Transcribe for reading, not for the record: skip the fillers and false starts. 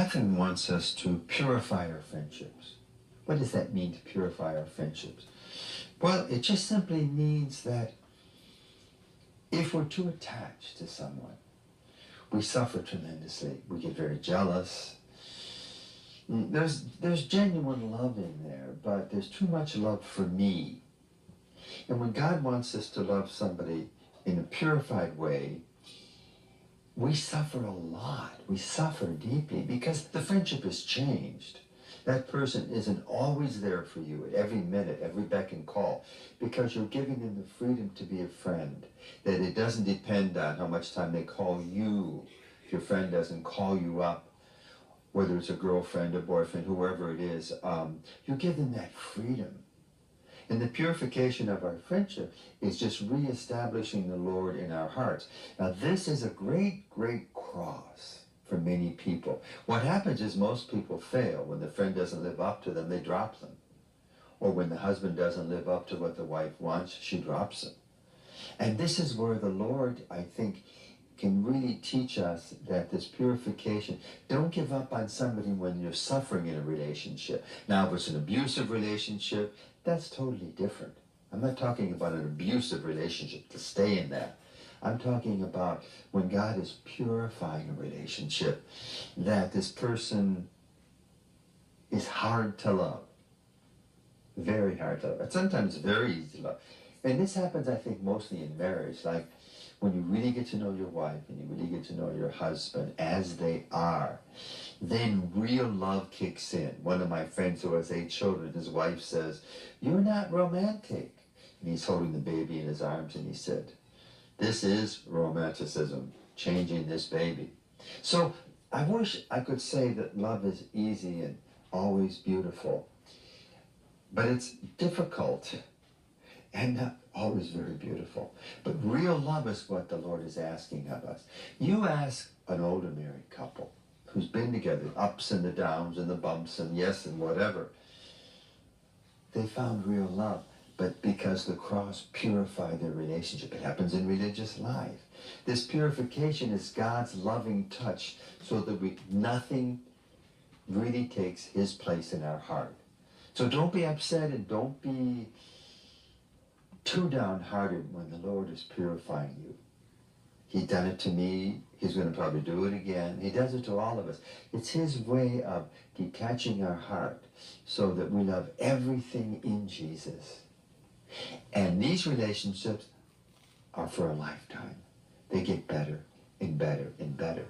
Heaven wants us to purify our friendships. What does that mean, to purify our friendships? Well, it just simply means that if we're too attached to someone, we suffer tremendously. We get very jealous. There's genuine love in there, but there's too much love for me. And when God wants us to love somebody in a purified way, we suffer a lot. We suffer deeply because the friendship has changed. That person isn't always there for you at every minute, every beck and call, because you're giving them the freedom to be a friend, that it doesn't depend on how much time they call you. If your friend doesn't call you up, whether it's a girlfriend, a boyfriend, whoever it is, you give them that freedom. And the purification of our friendship is just reestablishing the Lord in our hearts. Now, this is a great, great cross for many people. What happens is most people fail. When the friend doesn't live up to them, they drop them. Or when the husband doesn't live up to what the wife wants, she drops him. And this is where the Lord, I think, can really teach us that this purification, don't give up on somebody when you're suffering in a relationship. Now, if it's an abusive relationship, that's totally different. I'm not talking about an abusive relationship to stay in that. I'm talking about when God is purifying a relationship, that this person is hard to love. Very hard to love. And sometimes very easy to love. And this happens, I think, mostly in marriage. Like when you really get to know your wife and you really get to know your husband as they are, then real love kicks in. One of my friends who has 8 children, his wife says, "You're not romantic." And he's holding the baby in his arms and he said, "This is romanticism, changing this baby." So I wish I could say that love is easy and always beautiful, but it's difficult and not always very beautiful. But real love is what the Lord is asking of us. You ask an older married couple who's been together, ups and the downs and the bumps and yes and whatever, they found real love. But because the cross purified their relationship, it happens in religious life. This purification is God's loving touch so that nothing really takes his place in our heart. So don't be upset and don't be too downhearted when the Lord is purifying you. He's done it to me. He's going to probably do it again. He does it to all of us. It's his way of detaching our heart so that we love everything in Jesus. And these relationships are for a lifetime. They get better and better and better.